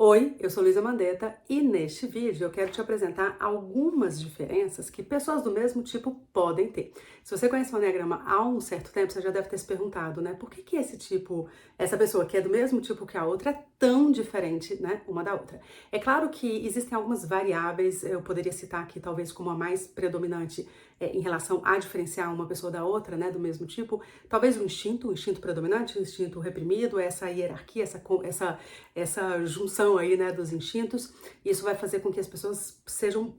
Oi, eu sou Luísa Mandetta e neste vídeo eu quero te apresentar algumas diferenças que pessoas do mesmo tipo podem ter. Se você conhece o Enneagrama há um certo tempo, você já deve ter se perguntado, né? Por que que essa pessoa que é do mesmo tipo que a outra é tão diferente, né, uma da outra? É claro que existem algumas variáveis, eu poderia citar aqui talvez como a mais predominante em relação a diferenciar uma pessoa da outra, né, do mesmo tipo, talvez o instinto predominante, o instinto reprimido, essa hierarquia, essa junção aí, né, dos instintos. Isso vai fazer com que as pessoas sejam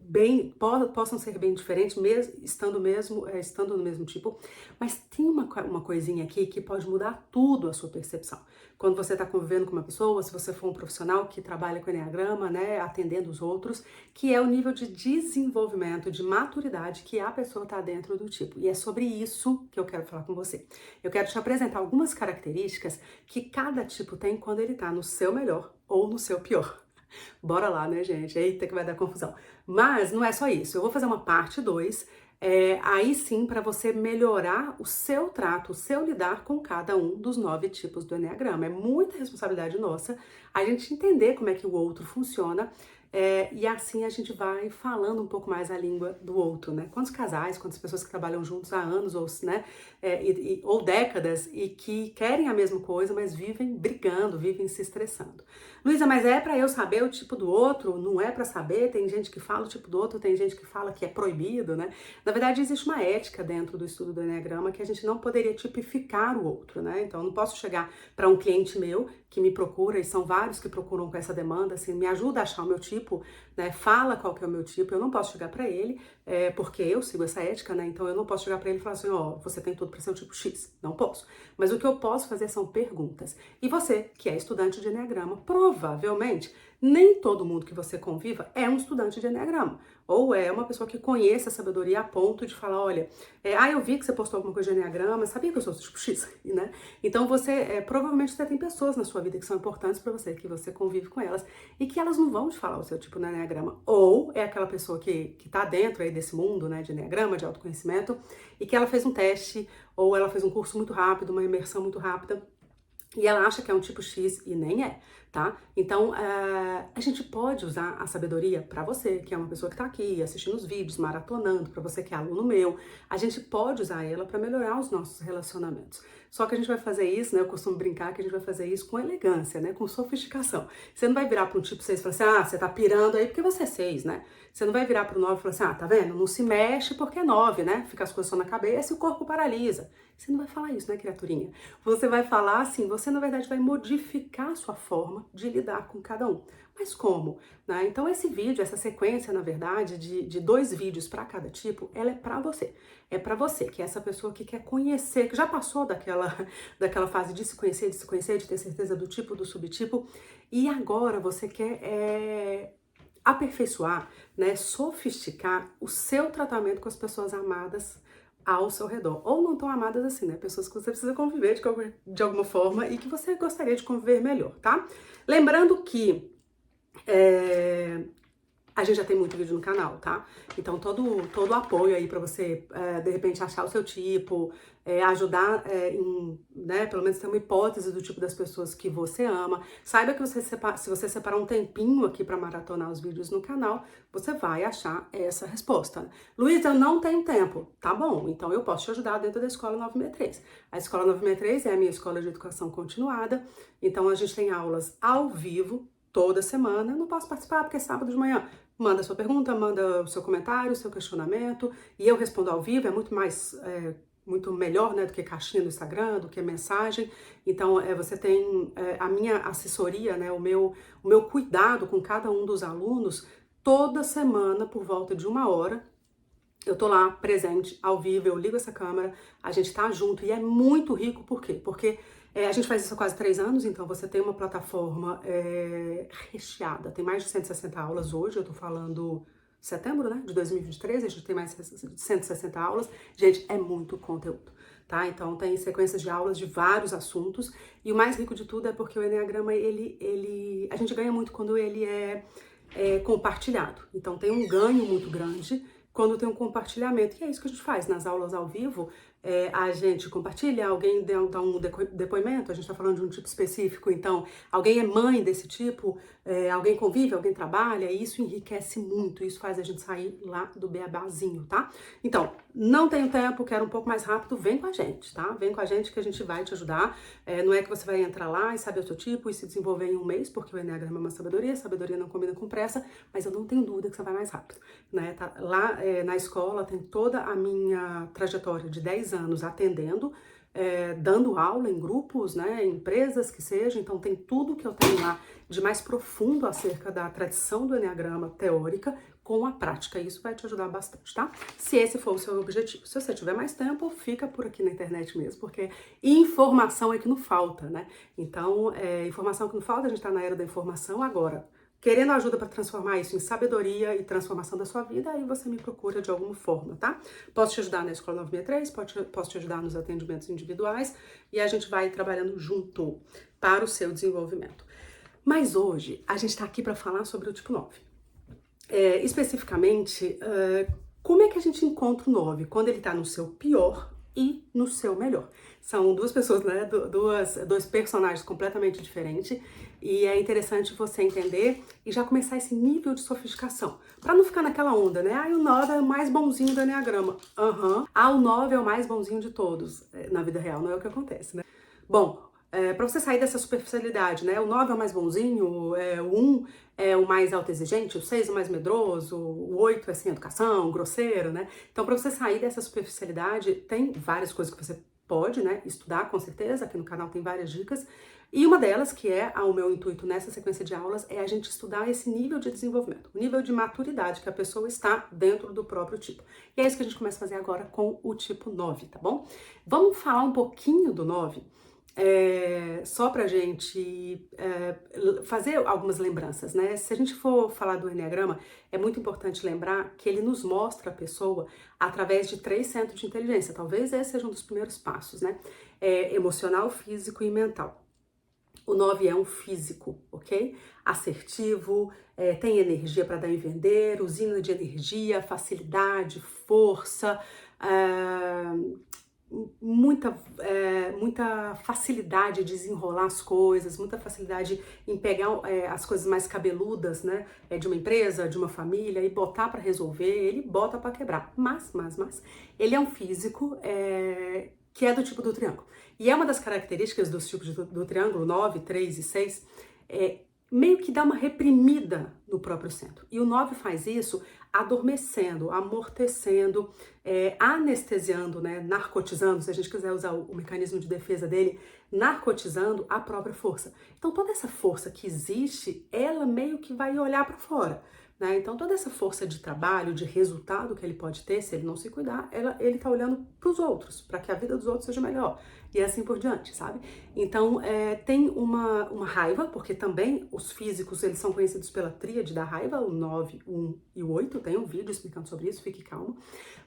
possam ser bem diferentes, estando no mesmo tipo. Mas tem uma coisinha aqui que pode mudar tudo a sua percepção. Quando você está convivendo com uma pessoa, se você for um profissional que trabalha com Enneagrama, né, atendendo os outros, que é o nível de desenvolvimento, de maturidade que a pessoa está dentro do tipo. E é sobre isso que eu quero falar com você. Eu quero te apresentar algumas características que cada tipo tem quando ele está no seu melhor ou no seu pior. Bora lá, né, gente? Eita, que vai dar confusão. Mas não é só isso. Eu vou fazer uma parte 2, aí sim, para você melhorar o seu trato, o seu lidar com cada um dos 9 tipos do Enneagrama. É muita responsabilidade nossa a gente entender como é que o outro funciona. E assim a gente vai falando um pouco mais a língua do outro, né? Quantos casais, quantas pessoas que trabalham juntos há anos ou, né, ou décadas e que querem a mesma coisa, mas vivem brigando, vivem se estressando. Luísa, mas é pra eu saber o tipo do outro? Não é pra saber? Tem gente que fala o tipo do outro, tem gente que fala que é proibido, né? Na verdade, existe uma ética dentro do estudo do Enneagrama que a gente não poderia tipificar o outro, né? Então, eu não posso chegar para um cliente meu que me procura, e são vários que procuram com essa demanda, assim, me ajuda a achar o meu tipo, né? Fala qual que é o meu tipo. Eu não posso chegar para ele, porque eu sigo essa ética, né? Então, eu não posso chegar para ele e falar assim, ó, você tem tudo para ser o tipo X. Não posso. Mas o que eu posso fazer são perguntas. E você, que é estudante de Enneagrama, provavelmente nem todo mundo que você conviva é um estudante de Enneagrama. Ou é uma pessoa que conhece a sabedoria a ponto de falar, olha, eu vi que você postou alguma coisa de Enneagrama, sabia que eu sou tipo X, né? Então provavelmente você tem pessoas na sua vida que são importantes para você, que você convive com elas, e que elas não vão te falar o seu tipo no Enneagrama. Ou é aquela pessoa que tá dentro aí desse mundo, né, de Enneagrama, de autoconhecimento, e que ela fez um teste, ou ela fez um curso muito rápido, uma imersão muito rápida, e ela acha que é um tipo X e nem é, tá? Então, a gente pode usar a sabedoria para você, que é uma pessoa que tá aqui assistindo os vídeos, maratonando, para você que é aluno meu, a gente pode usar ela para melhorar os nossos relacionamentos. Só que a gente vai fazer isso, né? Eu costumo brincar que a gente vai fazer isso com elegância, né? Com sofisticação. Você não vai virar para um tipo 6 e falar assim, você tá pirando aí porque você é 6, né? Você não vai virar para o 9 e falar assim, tá vendo? Não se mexe porque é 9, né? Fica as coisas só na cabeça e o corpo paralisa. Você não vai falar isso, né, criaturinha? Você vai falar assim, você na verdade vai modificar a sua forma de lidar com cada um. Mas como? Né? Então esse vídeo, essa sequência, na verdade, de 2 vídeos para cada tipo, ela é para você. É para você, que é essa pessoa que quer conhecer, que já passou daquela fase de se conhecer, de ter certeza do tipo, do subtipo, e agora você quer aperfeiçar, né, sofisticar o seu tratamento com as pessoas amadas ao seu redor. Ou não tão amadas assim, né? Pessoas que você precisa conviver de alguma forma e que você gostaria de conviver melhor, tá? Lembrando que a gente já tem muito vídeo no canal, tá? Então todo o apoio aí pra você, de repente, achar o seu tipo, ajudar né, pelo menos ter uma hipótese do tipo das pessoas que você ama. Saiba que se você separar um tempinho aqui pra maratonar os vídeos no canal, você vai achar essa resposta. Luísa, eu não tenho tempo. Tá bom, então eu posso te ajudar dentro da Escola 963. A Escola 963 é a minha escola de educação continuada, então a gente tem aulas ao vivo, toda semana. Eu não posso participar porque é sábado de manhã. Manda sua pergunta, manda o seu comentário, o seu questionamento, e eu respondo ao vivo, é muito melhor, né, do que caixinha no Instagram, do que mensagem. Então, você tem a minha assessoria, né, o meu cuidado com cada um dos alunos, toda semana, por volta de 1 hora, eu tô lá, presente, ao vivo, eu ligo essa câmera, a gente tá junto, e é muito rico, por quê? Porque a gente faz isso há quase 3 anos, então você tem uma plataforma recheada, tem mais de 160 aulas hoje, eu tô falando setembro, né, de 2023, a gente tem mais de 160 aulas, gente, é muito conteúdo, tá? Então tem sequências de aulas de vários assuntos, e o mais rico de tudo é porque o Enneagrama, a gente ganha muito quando ele é compartilhado, então tem um ganho muito grande quando tem um compartilhamento, e é isso que a gente faz nas aulas ao vivo. a gente compartilha, alguém dá um depoimento, a gente está falando de um tipo específico, então alguém é mãe desse tipo, alguém convive, alguém trabalha, e isso enriquece muito, isso faz a gente sair lá do beabazinho, tá? Então, não tenho tempo, quero um pouco mais rápido, vem com a gente, tá? Vem com a gente que a gente vai te ajudar. Não é que você vai entrar lá e saber o seu tipo e se desenvolver em um mês, porque o Eneagrama é uma sabedoria não combina com pressa, mas eu não tenho dúvida que você vai mais rápido, né? Tá, lá na escola tem toda a minha trajetória de 10 anos atendendo, dando aula em grupos, né, em empresas que seja, então tem tudo que eu tenho lá de mais profundo acerca da tradição do Eneagrama teórica com a prática, isso vai te ajudar bastante, tá? Se esse for o seu objetivo. Se você tiver mais tempo, fica por aqui na internet mesmo, porque informação é que não falta, né? Então, informação que não falta, a gente tá na era da informação agora. Querendo ajuda para transformar isso em sabedoria e transformação da sua vida, aí você me procura de alguma forma, tá? Posso te ajudar na Escola 963, posso te ajudar nos atendimentos individuais e a gente vai trabalhando junto para o seu desenvolvimento. Mas hoje a gente está aqui para falar sobre o tipo 9. Especificamente, como é que a gente encontra o 9 quando ele está no seu pior e no seu melhor. São duas pessoas, né? Dois personagens completamente diferentes. E é interessante você entender e já começar esse nível de sofisticação. Para não ficar naquela onda, né? O 9 é o mais bonzinho do Eneagrama. O 9 é o mais bonzinho de todos. Na vida real, não é o que acontece, né? Bom, para você sair dessa superficialidade, né? O 9 é o mais bonzinho, o 1 é o mais autoexigente, o 6 é o mais medroso, o 8 é sem educação, grosseiro, né? Então, para você sair dessa superficialidade, tem várias coisas que você pode, né, estudar, com certeza. Aqui no canal tem várias dicas. E uma delas, que é o meu intuito nessa sequência de aulas, é a gente estudar esse nível de desenvolvimento, o nível de maturidade que a pessoa está dentro do próprio tipo. E é isso que a gente começa a fazer agora com o tipo 9, tá bom? Vamos falar um pouquinho do 9, só pra gente fazer algumas lembranças, né? Se a gente for falar do Eneagrama, é muito importante lembrar que ele nos mostra a pessoa através de 3 centros de inteligência. Talvez esse seja um dos primeiros passos, né? Emocional, físico e mental. O 9 é um físico, ok? Assertivo, tem energia para dar e vender, usina de energia, facilidade, força, muita facilidade de desenrolar as coisas, muita facilidade em pegar as coisas mais cabeludas, né, de uma empresa, de uma família e botar para resolver. Ele bota para quebrar, mas ele é um físico que é do tipo do triângulo. E é uma das características dos tipos do triângulo 9, 3 e 6, meio que dá uma reprimida no próprio centro. E o 9 faz isso adormecendo, amortecendo, anestesiando, né, narcotizando, se a gente quiser usar o mecanismo de defesa dele, narcotizando a própria força. Então toda essa força que existe, ela meio que vai olhar para fora, né? Então toda essa força de trabalho, de resultado que ele pode ter, se ele não se cuidar, ele tá olhando para os outros, para que a vida dos outros seja melhor. E assim por diante, sabe? Então, tem uma raiva, porque também os físicos, eles são conhecidos pela tríade da raiva, o 9, o 1 e o 8, tem um vídeo explicando sobre isso, fique calmo.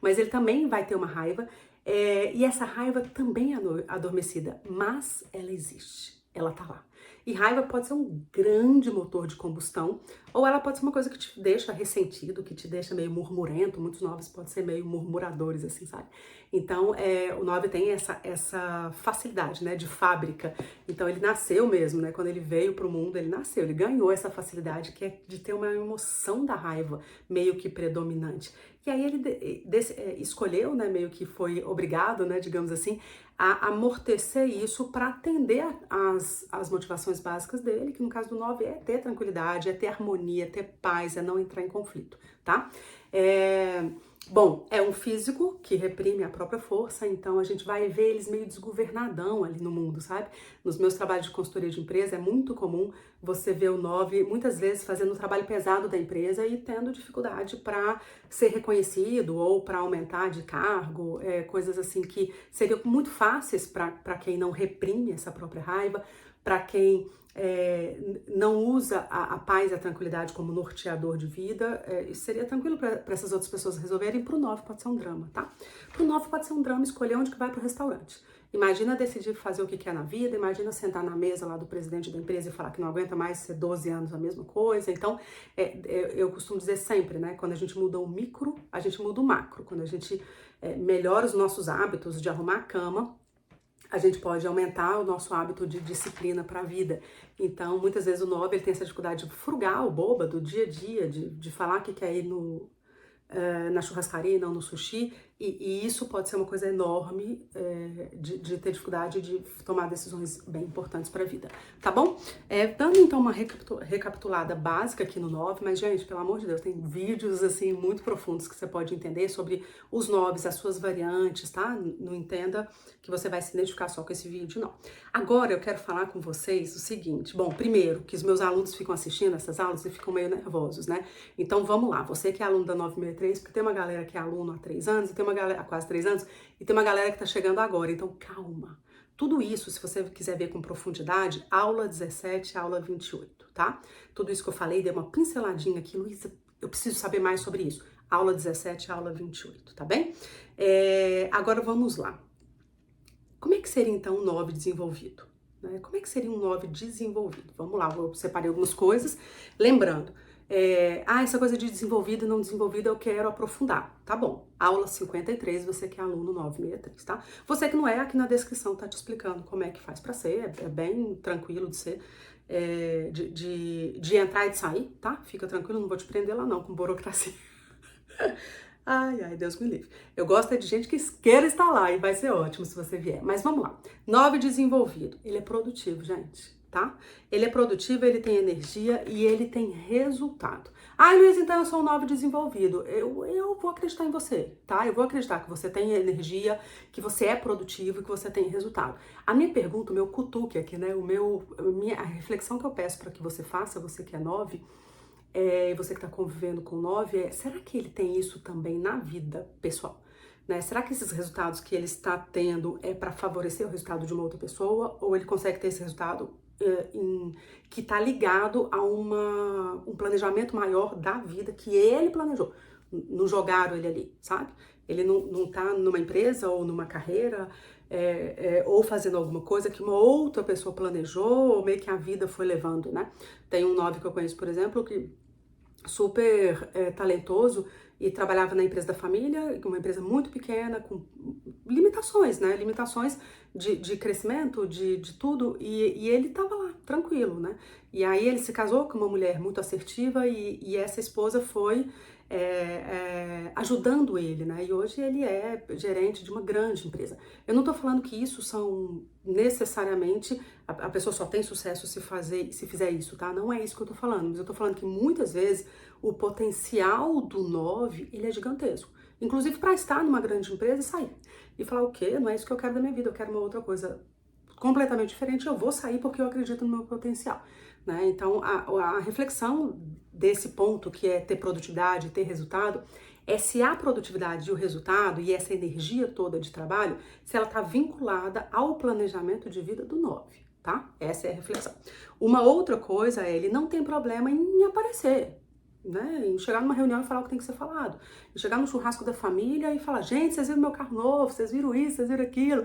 Mas ele também vai ter uma raiva, e essa raiva também é adormecida, mas ela existe, ela tá lá. E raiva pode ser um grande motor de combustão, ou ela pode ser uma coisa que te deixa ressentido, que te deixa meio murmurento. Muitos 9 podem ser meio murmuradores, assim, sabe? Então, o 9 tem essa facilidade, né, de fábrica. Então, ele nasceu mesmo, né? Quando ele veio pro mundo, ele nasceu, ele ganhou essa facilidade, que é de ter uma emoção da raiva meio que predominante. E aí ele escolheu, né, meio que foi obrigado, né, digamos assim, a amortecer isso para atender as motivações básicas dele, que no caso do 9 é ter tranquilidade, é ter harmonia, ter paz, é não entrar em conflito, tá? Bom, é um físico que reprime a própria força, então a gente vai ver eles meio desgovernadão ali no mundo, sabe? Nos meus trabalhos de consultoria de empresa é muito comum você ver o 9 muitas vezes fazendo um trabalho pesado da empresa e tendo dificuldade para ser reconhecido ou para aumentar de cargo, coisas assim que seriam muito fáceis para quem não reprime essa própria raiva, para quem não usa a paz e a tranquilidade como norteador de vida. Isso seria tranquilo para essas outras pessoas resolverem. Para o 9 pode ser um drama, tá? Para o 9 pode ser um drama escolher onde que vai para o restaurante. Imagina decidir fazer o que quer na vida, imagina sentar na mesa lá do presidente da empresa e falar que não aguenta mais ser 12 anos a mesma coisa. Então, eu costumo dizer sempre, né, quando a gente muda o micro, a gente muda o macro. Quando a gente melhora os nossos hábitos de arrumar a cama, a gente pode aumentar o nosso hábito de disciplina para a vida. Então, muitas vezes o 9 ele tem essa dificuldade frugal, boba, do dia a dia, de falar que quer ir na churrascaria e não no sushi, e isso pode ser uma coisa enorme de ter dificuldade de tomar decisões bem importantes para a vida, tá bom? Dando então uma recapitulada básica aqui no 9, mas gente, pelo amor de Deus, tem vídeos assim muito profundos que você pode entender sobre os 9, as suas variantes, tá? Não entenda que você vai se identificar só com esse vídeo, não. Agora eu quero falar com vocês o seguinte, bom, primeiro, que os meus alunos ficam assistindo essas aulas e ficam meio nervosos, né? Então vamos lá, você que é aluno da 963, porque tem uma galera que é aluno há 3 anos, e tem uma galera há quase 3 anos, e tem uma galera que tá chegando agora, então calma. Tudo isso, se você quiser ver com profundidade, aula 17, aula 28, tá? Tudo isso que eu falei, dei uma pinceladinha aqui, Luísa, eu preciso saber mais sobre isso. Aula 17, aula 28, tá bem? Agora vamos lá. Como é que seria então um 9 desenvolvido? Como é que seria um 9 desenvolvido? Vamos lá, eu separei algumas coisas. Lembrando, essa coisa de desenvolvido e não desenvolvido eu quero aprofundar. Tá bom, aula 53, você que é aluno 963, tá? Você que não é, aqui na descrição tá te explicando como é que faz pra ser, é bem tranquilo de ser, de entrar e de sair, tá? Fica tranquilo, não vou te prender lá não, com burocracia. Ai, Deus me livre. Eu gosto de gente que queira estar lá e vai ser ótimo se você vier. Mas vamos lá. 9 desenvolvido. Ele é produtivo, gente, tá? Ele é produtivo, ele tem energia e ele tem resultado. Luiz, então eu sou um 9 desenvolvido. Eu vou acreditar em você, tá? Eu vou acreditar que você tem energia, que você é produtivo e que você tem resultado. A minha pergunta, o meu cutuque aqui, né? A reflexão que eu peço para que você faça, você que é 9, você que está convivendo com 9, será que ele tem isso também na vida pessoal? Né? Será que esses resultados que ele está tendo é para favorecer o resultado de uma outra pessoa? Ou ele consegue ter esse resultado que está ligado a um planejamento maior da vida que ele planejou? Não jogaram ele ali, sabe? Ele não está numa empresa ou numa carreira ou fazendo alguma coisa que uma outra pessoa planejou ou meio que a vida foi levando, né? Tem um 9 que eu conheço, por exemplo, que super talentoso e trabalhava na empresa da família, uma empresa muito pequena, com limitações, né? Limitações de crescimento, de tudo, e ele tava lá, tranquilo, né? E aí ele se casou com uma mulher muito assertiva e essa esposa foi ajudando ele, né? E hoje ele é gerente de uma grande empresa. Eu não tô falando que isso são necessariamente a pessoa só tem sucesso se fizer isso, tá? Não é isso que eu tô falando, mas eu tô falando que muitas vezes o potencial do 9, ele é gigantesco. Inclusive para estar numa grande empresa e sair. E falar o quê? Não é isso que eu quero da minha vida, eu quero uma outra coisa completamente diferente, eu vou sair porque eu acredito no meu potencial, né? Então, a reflexão desse ponto, que é ter produtividade, ter resultado, é se a produtividade e o resultado e essa energia toda de trabalho, se ela está vinculada ao planejamento de vida do 9, tá? Essa é a reflexão. Uma outra coisa é, ele não tem problema em aparecer, né? Em chegar numa reunião e falar o que tem que ser falado. Em chegar no churrasco da família e falar, gente, vocês viram meu carro novo, vocês viram isso, vocês viram aquilo,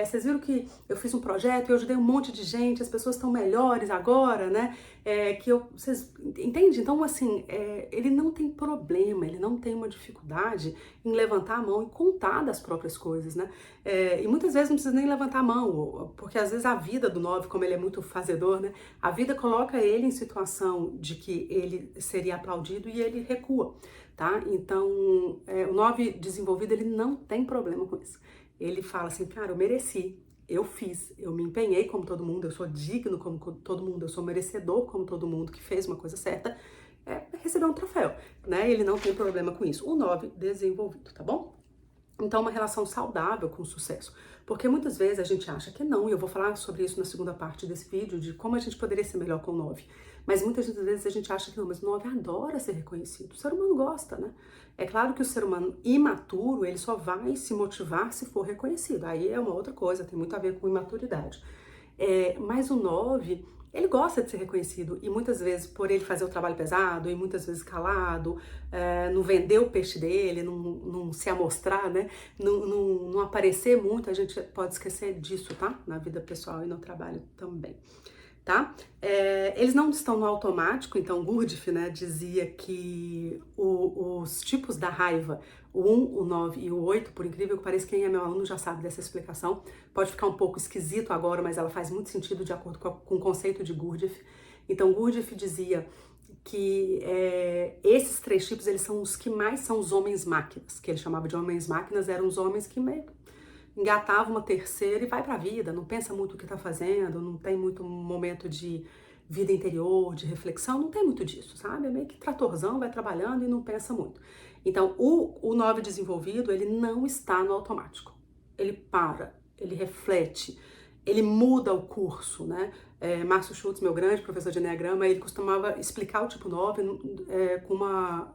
vocês viram que eu fiz um projeto e eu ajudei um monte de gente, as pessoas estão melhores agora, né? Vocês entende? Então, assim, ele não tem problema, ele não tem uma dificuldade em levantar a mão e contar das próprias coisas, né? E muitas vezes não precisa nem levantar a mão, porque às vezes a vida do 9, como ele é muito fazedor, né? A vida coloca ele em situação de que ele seria aplaudido e ele recua, tá? Então, o 9 desenvolvido, ele não tem problema com isso. Ele fala assim, cara, eu mereci. Eu fiz, eu me empenhei como todo mundo, eu sou digno como todo mundo, eu sou merecedor como todo mundo que fez uma coisa certa, receber um troféu, né? Ele não tem problema com isso. O 9 desenvolvido, tá bom? Então, uma relação saudável com o sucesso. Porque muitas vezes a gente acha que não, e eu vou falar sobre isso na segunda parte desse vídeo, de como a gente poderia ser melhor com o 9. Mas muitas vezes a gente acha que não, mas o 9 adora ser reconhecido. O ser humano gosta, né? É claro que o ser humano imaturo, ele só vai se motivar se for reconhecido. Aí é uma outra coisa, tem muito a ver com imaturidade. Mas o 9... ele gosta de ser reconhecido e muitas vezes por ele fazer o trabalho pesado e muitas vezes calado, não vender o peixe dele, não se amostrar, né? Não aparecer muito, a gente pode esquecer disso, tá? Na vida pessoal e no trabalho também. tá? Eles não estão no automático, então Gurdjieff, né, dizia que os tipos da raiva, o 1, o 9 e o 8, por incrível que pareça, quem é meu aluno já sabe dessa explicação, pode ficar um pouco esquisito agora, mas ela faz muito sentido de acordo com o conceito de Gurdjieff. Então Gurdjieff dizia que esses 3 tipos, eles são os que mais são os homens-máquinas, que ele chamava de homens-máquinas, eram os homens que meio engatava uma terceira e vai pra vida, não pensa muito o que tá fazendo, não tem muito momento de vida interior, de reflexão, não tem muito disso, sabe? É meio que tratorzão, vai trabalhando e não pensa muito. Então, o 9 desenvolvido, ele não está no automático. Ele para, ele reflete, ele muda o curso, né? Márcio Schultz, meu grande professor de Enneagrama, ele costumava explicar o tipo 9 com uma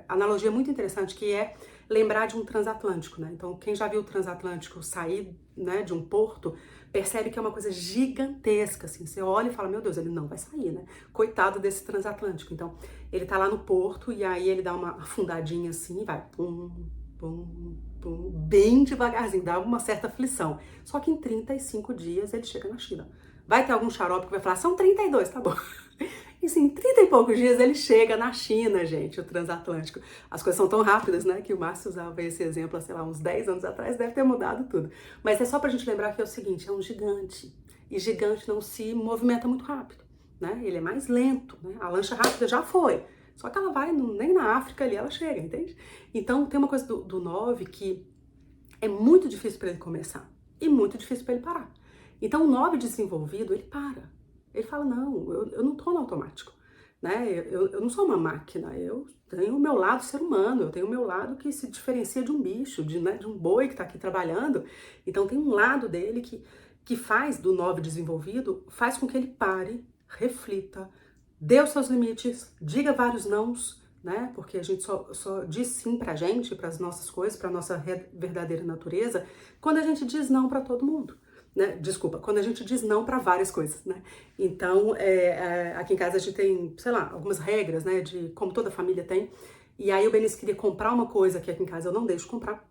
analogia muito interessante, que é lembrar de um transatlântico, né? Então, quem já viu o transatlântico sair, né, de um porto, percebe que é uma coisa gigantesca, assim. Você olha e fala, meu Deus, ele não vai sair, né? Coitado desse transatlântico. Então, ele tá lá no porto e aí ele dá uma afundadinha assim e vai pum, pum, pum, bem devagarzinho, dá uma certa aflição. Só que em 35 dias ele chega na China. Vai ter algum xarope que vai falar, são 32, tá bom. E sim, em 30 e poucos dias ele chega na China, gente, o transatlântico. As coisas são tão rápidas, né, que o Márcio usava esse exemplo, sei lá, uns 10 anos atrás, deve ter mudado tudo. Mas é só pra gente lembrar que é o seguinte, é um gigante. E gigante não se movimenta muito rápido, né? Ele é mais lento, né? A lancha rápida já foi. Só que ela vai, nem na África ali ela chega, entende? Então tem uma coisa do 9 que é muito difícil para ele começar e muito difícil para ele parar. Então o 9 desenvolvido, ele para. Ele fala, não, eu não tô no automático, né? Eu não sou uma máquina, eu tenho o meu lado ser humano, eu tenho o meu lado que se diferencia de um bicho, né, de um boi que tá aqui trabalhando. Então tem um lado dele que faz do 9 desenvolvido, faz com que ele pare, reflita, dê os seus limites, diga vários nãos, né? Porque a gente só diz sim pra gente, pras nossas coisas, pra nossa verdadeira natureza, quando a gente diz não pra todo mundo. Né? Desculpa, quando a gente diz não para várias coisas, né? Então, aqui em casa a gente tem, sei lá, algumas regras, né? De como toda família tem. E aí o Benício queria comprar uma coisa que aqui em casa eu não deixo comprar.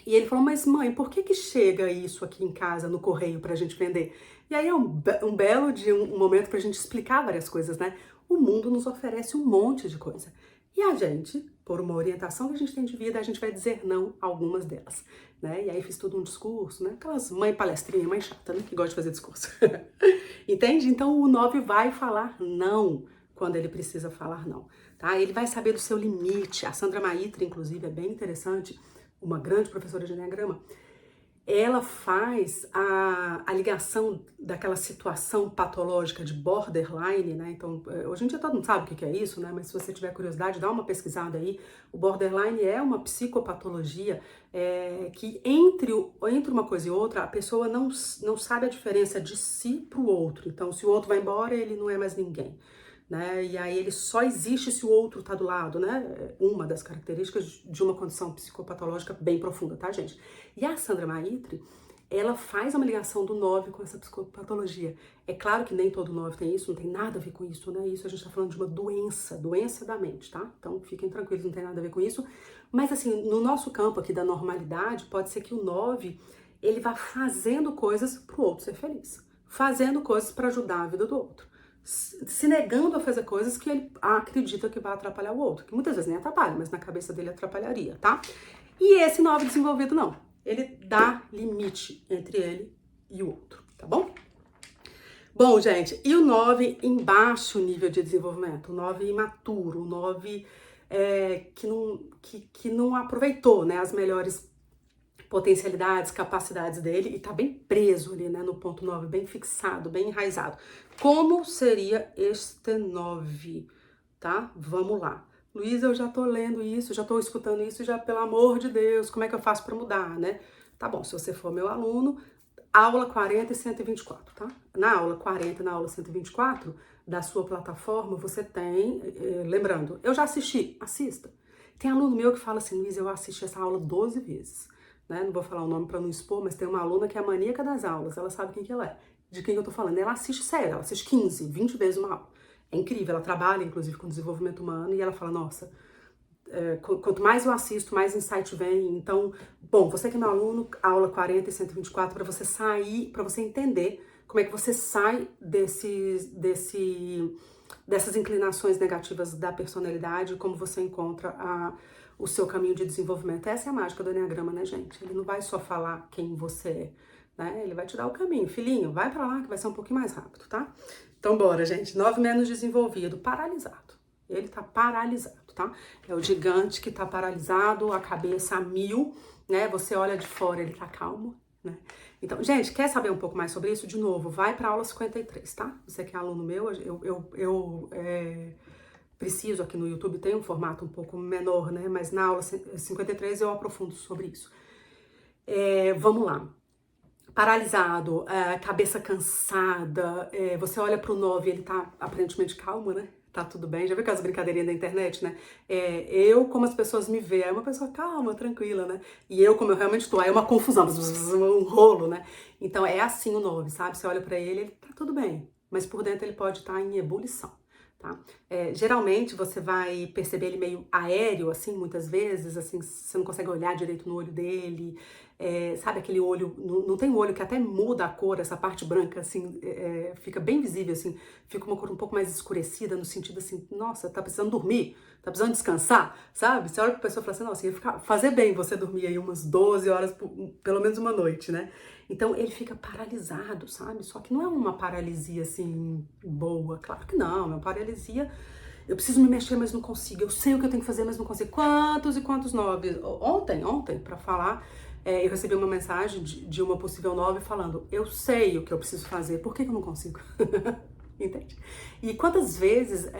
E ele falou, mas mãe, por que chega isso aqui em casa no correio pra gente vender? E aí é um belo de um momento pra gente explicar várias coisas, né? O mundo nos oferece um monte de coisa. E a gente, por uma orientação que a gente tem de vida, a gente vai dizer não a algumas delas, né? E aí fiz todo um discurso, né? Aquelas mãe palestrinha, mãe chata, né? Que gosta de fazer discurso. Entende? Então o 9 vai falar não quando ele precisa falar não, tá? Ele vai saber do seu limite. A Sandra Maitri, inclusive, é bem interessante, uma grande professora de Enneagrama, ela faz a ligação daquela situação patológica de borderline, né? Então, hoje em dia todo mundo sabe o que é isso, né? Mas se você tiver curiosidade, dá uma pesquisada aí. O borderline é uma psicopatologia que entre uma coisa e outra, a pessoa não sabe a diferença de si para o outro. Então, se o outro vai embora, ele não é mais ninguém. Né? E aí ele só existe se o outro tá do lado, né? Uma das características de uma condição psicopatológica bem profunda, tá, gente? E a Sandra Maitri, ela faz uma ligação do 9 com essa psicopatologia. É claro que nem todo 9 tem isso, não tem nada a ver com isso, né? Isso a gente tá falando de uma doença da mente, tá? Então fiquem tranquilos, não tem nada a ver com isso. Mas assim, no nosso campo aqui da normalidade, pode ser que o 9, ele vá fazendo coisas pro outro ser feliz. Fazendo coisas para ajudar a vida do outro. Se negando a fazer coisas que ele acredita que vai atrapalhar o outro, que muitas vezes nem atrapalha, mas na cabeça dele atrapalharia, tá? E esse 9 desenvolvido não, ele dá limite entre ele e o outro, tá bom? Bom, gente, e o 9 em baixo nível de desenvolvimento, o 9 imaturo, o 9 que não aproveitou, né, as melhores potencialidades, capacidades dele e tá bem preso ali, né, no ponto 9, bem fixado, bem enraizado. Como seria este 9, tá? Vamos lá. Luísa, eu já tô lendo isso, já tô escutando isso, já, pelo amor de Deus, como é que eu faço para mudar, né? Tá bom, se você for meu aluno, aula 40 e 124, tá? Na aula 40 e na aula 124 da sua plataforma, você tem, lembrando, eu já assisti, assista. Tem aluno meu que fala assim, Luísa, eu assisti essa aula 12 vezes. Né? Não vou falar o nome para não expor, mas tem uma aluna que é a maníaca das aulas, ela sabe quem que ela é, de quem eu tô falando. Ela assiste sério, ela assiste 15, 20 vezes uma aula. É incrível, ela trabalha, inclusive, com desenvolvimento humano e ela fala, nossa, quanto mais eu assisto, mais insight vem. Então, bom, você que é meu aluno, aula 40 e 124, para você sair, para você entender como é que você sai dessas inclinações negativas da personalidade, como você encontra o seu caminho de desenvolvimento. Essa é a mágica do Enneagrama, né, gente? Ele não vai só falar quem você é, né? Ele vai te dar o caminho. Filhinho, vai pra lá que vai ser um pouquinho mais rápido, tá? Então, bora, gente. 9 menos desenvolvido, paralisado. Ele tá paralisado, tá? É o gigante que tá paralisado, a cabeça a mil, né? Você olha de fora, ele tá calmo, né? Então, gente, quer saber um pouco mais sobre isso? De novo, vai pra aula 53, tá? Você que é aluno meu, eu preciso aqui no YouTube, tem um formato um pouco menor, né? Mas na aula 53 eu aprofundo sobre isso. Vamos lá. Paralisado, cabeça cansada, você olha pro 9, ele tá aparentemente calmo, né? Tá tudo bem, já viu aquelas brincadeirinhas da internet, né? Eu, como as pessoas me veem, é uma pessoa calma, tranquila, né? E eu, como eu realmente tô, é uma confusão, um rolo, né? Então é assim o 9, sabe? Você olha pra ele tá tudo bem, mas por dentro ele pode estar em ebulição. Tá? Geralmente você vai perceber ele meio aéreo, assim, muitas vezes, assim, você não consegue olhar direito no olho dele, sabe aquele olho, não tem um olho que até muda a cor, essa parte branca, assim, fica bem visível, assim, fica uma cor um pouco mais escurecida, no sentido assim, nossa, tá precisando dormir, tá precisando descansar, sabe? Você olha pra pessoa e fala assim, nossa, ia fazer bem você dormir aí umas 12 horas, pelo menos uma noite, né? Então ele fica paralisado, sabe? Só que não é uma paralisia assim boa, claro que não, é uma paralisia. Eu preciso me mexer, mas não consigo. Eu sei o que eu tenho que fazer, mas não consigo. Quantos e quantos 9? Ontem, para falar, eu recebi uma mensagem de uma possível 9 falando: eu sei o que eu preciso fazer, por que eu não consigo? Entende? E quantas vezes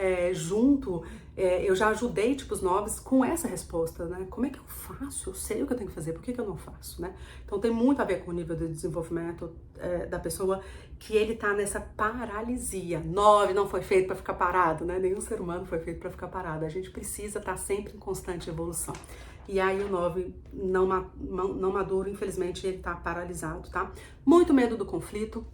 eu já ajudei tipo os 9 com essa resposta, né? Como é que eu faço? Eu sei o que eu tenho que fazer, por que eu não faço, né? Então tem muito a ver com o nível de desenvolvimento da pessoa, que ele tá nessa paralisia. 9 não foi feito para ficar parado, né? Nenhum ser humano foi feito para ficar parado. A gente precisa estar sempre em constante evolução. E aí o 9 não maduro, infelizmente, ele tá paralisado, tá? Muito medo do conflito.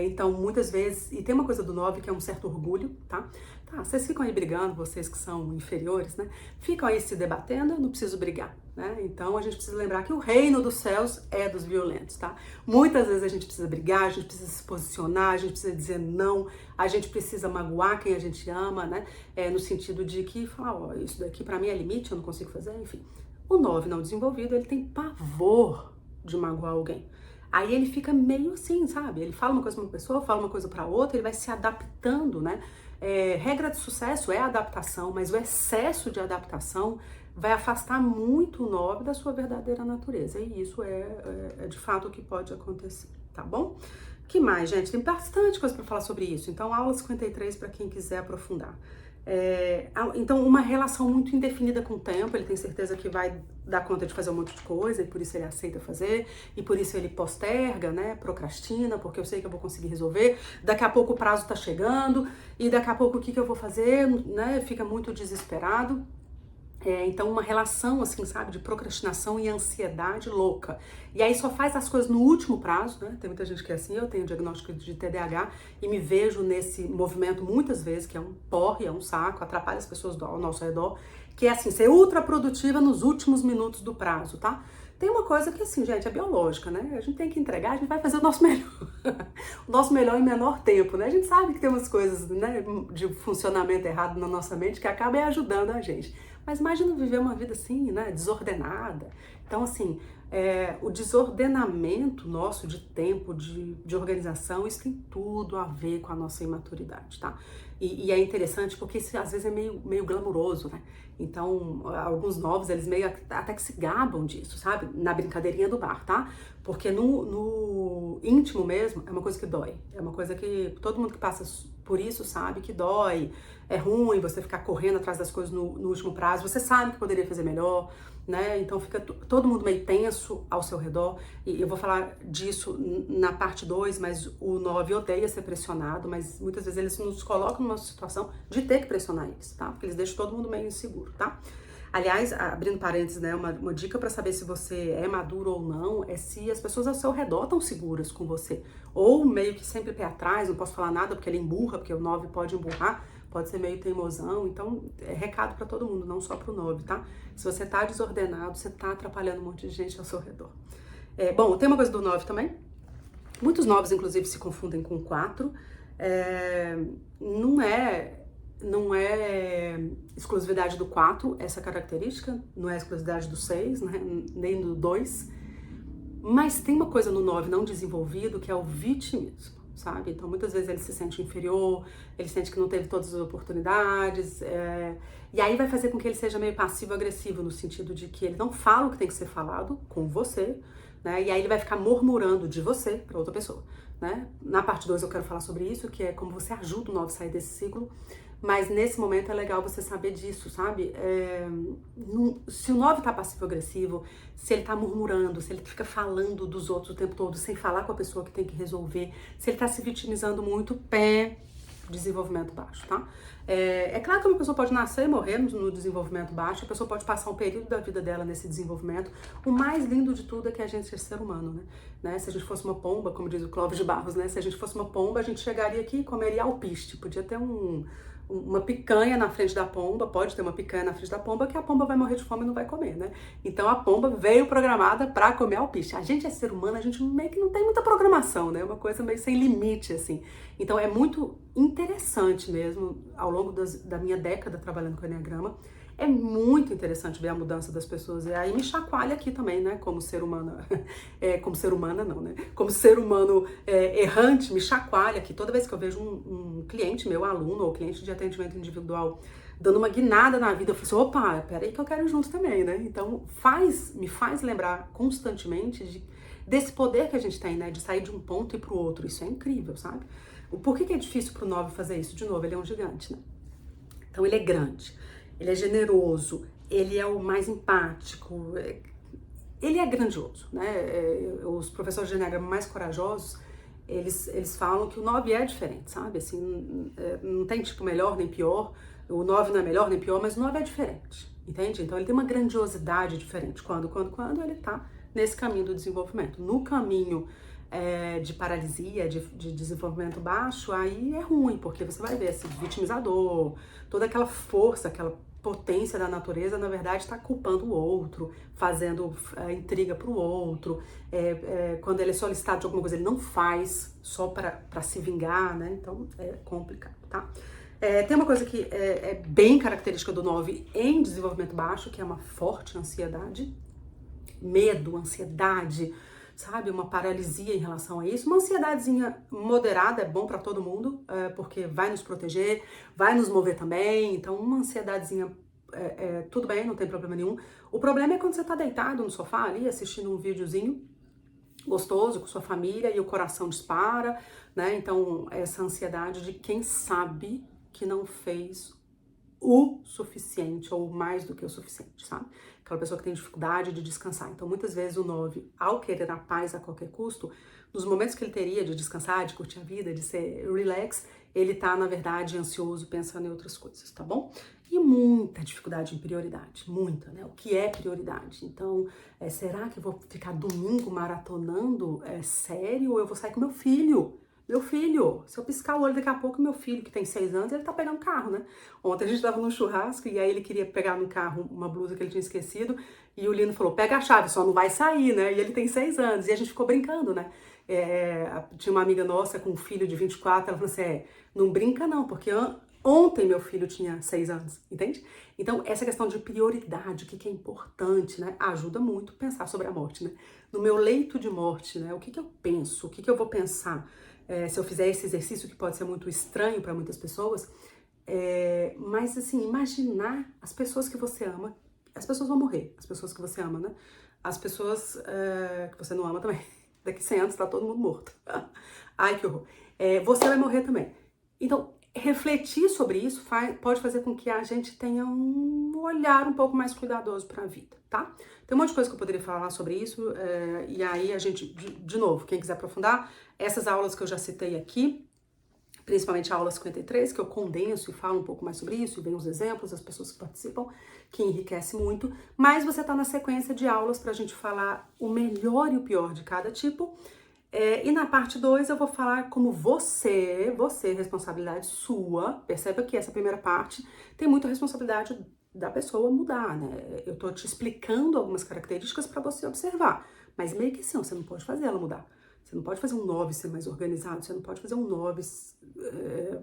Então, muitas vezes, e tem uma coisa do 9 que é um certo orgulho, tá? Vocês ficam aí brigando, vocês que são inferiores, né? Ficam aí se debatendo, eu não preciso brigar, né? Então, a gente precisa lembrar que o reino dos céus é dos violentos, tá? Muitas vezes a gente precisa brigar, a gente precisa se posicionar, a gente precisa dizer não, a gente precisa magoar quem a gente ama, né? No sentido de que, falar, ó, isso daqui pra mim é limite, eu não consigo fazer, enfim. O 9 não desenvolvido, ele tem pavor de magoar alguém. Aí ele fica meio assim, sabe? Ele fala uma coisa pra uma pessoa, fala uma coisa pra outra, ele vai se adaptando, né? Regra de sucesso é a adaptação, mas o excesso de adaptação vai afastar muito o 9 da sua verdadeira natureza. E isso é de fato o que pode acontecer, tá bom? Que mais, gente? Tem bastante coisa pra falar sobre isso. Então, aula 53 para quem quiser aprofundar. Então, uma relação muito indefinida com o tempo, ele tem certeza que vai dar conta de fazer um monte de coisa, e por isso ele aceita fazer, e por isso ele posterga, né, procrastina, porque eu sei que eu vou conseguir resolver, daqui a pouco o prazo tá chegando, e daqui a pouco o que eu vou fazer, né, fica muito desesperado. Então uma relação assim, sabe, de procrastinação e ansiedade louca. E aí só faz as coisas no último prazo, né? Tem muita gente que é assim, eu tenho diagnóstico de TDAH e me vejo nesse movimento muitas vezes, que é um porre, é um saco, atrapalha as pessoas ao nosso redor, que é assim, ser ultra produtiva nos últimos minutos do prazo, tá? Tem uma coisa que assim, gente, é biológica, né? A gente tem que entregar, a gente vai fazer o nosso melhor. O nosso melhor em menor tempo, né? A gente sabe que tem umas coisas, né, de funcionamento errado na nossa mente que acabam ajudando a gente. Mas imagina viver uma vida assim, né, desordenada. Então, assim, o desordenamento nosso de tempo, de organização, isso tem tudo a ver com a nossa imaturidade, tá? E é interessante porque isso às vezes é meio glamuroso, né? Então, alguns novos, eles meio até que se gabam disso, sabe? Na brincadeirinha do bar, tá? Porque no íntimo mesmo, é uma coisa que dói. É uma coisa que todo mundo que passa por isso sabe que dói. É ruim você ficar correndo atrás das coisas no último prazo. Você sabe que poderia fazer melhor, né? Então fica todo mundo meio tenso ao seu redor. E eu vou falar disso na parte 2, mas o 9 odeia ser pressionado, mas muitas vezes eles nos colocam numa situação de ter que pressionar eles, tá? Porque eles deixam todo mundo meio inseguro, tá? Aliás, abrindo parênteses, né, uma dica para saber se você é maduro ou não é se as pessoas ao seu redor estão seguras com você. Ou meio que sempre pé atrás, não posso falar nada porque ele emburra, porque o 9 pode emburrar, pode ser meio teimosão. Então, é recado para todo mundo, não só pro 9, tá? Se você tá desordenado, você tá atrapalhando um monte de gente ao seu redor. Bom, tem uma coisa do 9 também, Muitos 9, inclusive, se confundem com 4. Não é exclusividade do 4 essa característica, não é exclusividade do 6, né? Nem do 2. Mas tem uma coisa no 9 não desenvolvido que é o vitimismo, sabe? Então muitas vezes ele se sente inferior, ele sente que não teve todas as oportunidades, e aí vai fazer com que ele seja meio passivo-agressivo, no sentido de que ele não fala o que tem que ser falado com você, né? E aí ele vai ficar murmurando de você para outra pessoa, né? Na parte 2 eu quero falar sobre isso, que é como você ajuda o 9 a sair desse ciclo. Mas nesse momento é legal você saber disso, sabe? Se o 9 tá passivo-agressivo, se ele tá murmurando, se ele fica falando dos outros o tempo todo, sem falar com a pessoa que tem que resolver, se ele tá se vitimizando muito, desenvolvimento baixo, tá? É claro que uma pessoa pode nascer e morrer no desenvolvimento baixo, a pessoa pode passar um período da vida dela nesse desenvolvimento. O mais lindo de tudo é que a gente é ser humano, né? Se a gente fosse uma pomba, como diz o Clóvis de Barros, né? Se a gente fosse uma pomba, a gente chegaria aqui e comeria alpiste. Podia ter uma picanha na frente da pomba, pode ter uma picanha na frente da pomba, que a pomba vai morrer de fome e não vai comer, né? Então a pomba veio programada para comer alpiste. A gente é ser humano, a gente meio que não tem muita programação, né? É uma coisa meio sem limite, assim. Então é muito interessante mesmo, ao longo da minha década trabalhando com o Enneagrama, é muito interessante ver a mudança das pessoas. E aí me chacoalha aqui também, né? Como ser humana. Como ser humana, não, né? Como ser humano errante, me chacoalha aqui. Toda vez que eu vejo um cliente meu, aluno ou cliente de atendimento individual, dando uma guinada na vida, eu falo assim, opa, peraí que eu quero ir junto também, né? Então me faz lembrar constantemente desse poder que a gente tem, né? De sair de um ponto e pro outro. Isso é incrível, sabe? Por que é difícil pro 9 fazer isso? De novo, ele é um gigante, né? Então ele é grande. Ele é generoso, ele é o mais empático, ele é grandioso, né? Os professores de Enneagrama mais corajosos, eles falam que o 9 é diferente, sabe? Assim, não tem tipo melhor nem pior, o 9 não é melhor nem pior, mas o 9 é diferente, entende? Então ele tem uma grandiosidade diferente quando ele tá nesse caminho do desenvolvimento. No caminho de paralisia, de desenvolvimento baixo, aí é ruim, porque você vai ver esse vitimizador, toda aquela força, aquela potência da natureza, na verdade, está culpando o outro, fazendo intriga para o outro. Quando ele é solicitado de alguma coisa, ele não faz só para se vingar, né? Então é complicado, tá? Tem uma coisa que é bem característica do 9 em desenvolvimento baixo, que é uma forte ansiedade, medo, ansiedade, sabe? Uma paralisia em relação a isso. Uma ansiedadezinha moderada é bom para todo mundo, porque vai nos proteger, vai nos mover também. Então, uma ansiedadezinha, tudo bem, não tem problema nenhum. O problema é quando você tá deitado no sofá ali, assistindo um videozinho gostoso com sua família e o coração dispara, né? Então, essa ansiedade de quem sabe que não fez o suficiente ou mais do que o suficiente, sabe? Aquela pessoa que tem dificuldade de descansar. Então, muitas vezes o 9, ao querer a paz a qualquer custo, nos momentos que ele teria de descansar, de curtir a vida, de ser relax, ele tá, na verdade, ansioso, pensando em outras coisas, tá bom? E muita dificuldade em prioridade, muita, né? O que é prioridade? Então, será que eu vou ficar domingo maratonando sério ou eu vou sair com meu filho? Meu filho, se eu piscar o olho daqui a pouco, meu filho, que tem 6 anos, ele tá pegando carro, né? Ontem a gente tava num churrasco e aí ele queria pegar no carro uma blusa que ele tinha esquecido e o Lino falou, pega a chave, só não vai sair, né? E ele tem 6 anos e a gente ficou brincando, né? Tinha uma amiga nossa com um filho de 24, ela falou assim, não brinca não, porque ontem meu filho tinha 6 anos, entende? Então, essa questão de prioridade, o que é importante, né? Ajuda muito a pensar sobre a morte, né? No meu leito de morte, né? O que eu penso? O que eu vou pensar? Se eu fizer esse exercício que pode ser muito estranho para muitas pessoas, mas assim, imaginar as pessoas que você ama, as pessoas vão morrer, as pessoas que você ama, né? As pessoas que você não ama também. Daqui 100 anos tá todo mundo morto. Ai, que horror. Você vai morrer também. Então, refletir sobre isso pode fazer com que a gente tenha um olhar um pouco mais cuidadoso para a vida, tá? Tem um monte de coisa que eu poderia falar sobre isso, e aí a gente, de novo, quem quiser aprofundar, essas aulas que eu já citei aqui, principalmente a aula 53, que eu condenso e falo um pouco mais sobre isso, e vem os exemplos das pessoas que participam, que enriquece muito, mas você tá na sequência de aulas pra gente falar o melhor e o pior de cada tipo. E na parte 2 eu vou falar como você, responsabilidade sua, perceba que essa primeira parte tem muita responsabilidade da pessoa mudar, né? Eu tô te explicando algumas características para você observar, mas meio que assim, você não pode fazer ela mudar. Você não pode fazer um 9 ser mais organizado, você não pode fazer um 9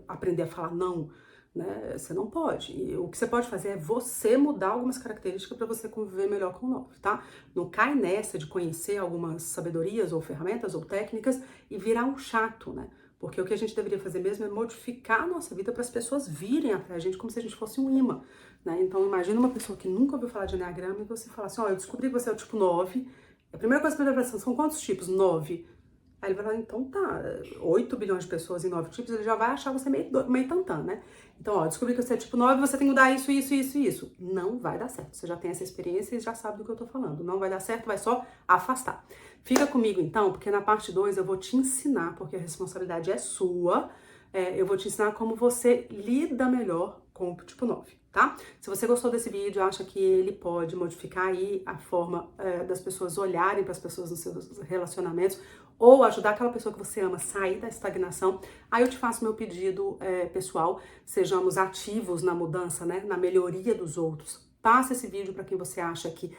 aprender a falar não, né? Você não pode. E o que você pode fazer é você mudar algumas características para você conviver melhor com o 9, tá? Não cai nessa de conhecer algumas sabedorias ou ferramentas ou técnicas e virar um chato, né? Porque o que a gente deveria fazer mesmo é modificar a nossa vida para as pessoas virem até a gente como se a gente fosse um imã, né? Então imagina uma pessoa que nunca ouviu falar de Enneagrama e você fala assim, ó, eu descobri que você é o tipo 9. A primeira coisa que você vai falar são quantos tipos? 9. Aí ele vai falar, então tá, 8 bilhões de pessoas em 9 tipos, ele já vai achar você meio tantã, né? Então, ó, descobri que você é tipo 9, você tem que mudar isso, isso, isso e isso. Não vai dar certo. Você já tem essa experiência e já sabe do que eu tô falando. Não vai dar certo, vai só afastar. Fica comigo então, porque na parte 2 eu vou te ensinar, porque a responsabilidade é sua, eu vou te ensinar como você lida melhor com o tipo 9, tá? Se você gostou desse vídeo, acha que ele pode modificar aí a forma das pessoas olharem para as pessoas nos seus relacionamentos, ou ajudar aquela pessoa que você ama a sair da estagnação, aí eu te faço meu pedido pessoal, sejamos ativos na mudança, né, na melhoria dos outros. Passa esse vídeo para quem você acha que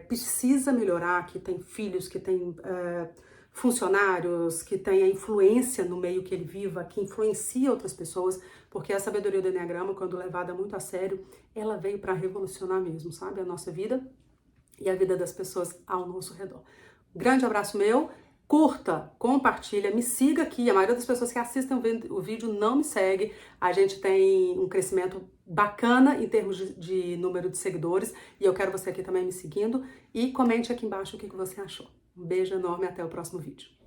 precisa melhorar, que tem filhos, que tem funcionários, que tem a influência no meio que ele viva, que influencia outras pessoas, porque a sabedoria do Enneagrama, quando levada muito a sério, ela veio para revolucionar mesmo, sabe? A nossa vida e a vida das pessoas ao nosso redor. Grande abraço meu. Curta, compartilha, me siga aqui. A maioria das pessoas que assistem o vídeo não me segue. A gente tem um crescimento bacana em termos de número de seguidores e eu quero você aqui também me seguindo. E comente aqui embaixo o que você achou. Um beijo enorme e até o próximo vídeo.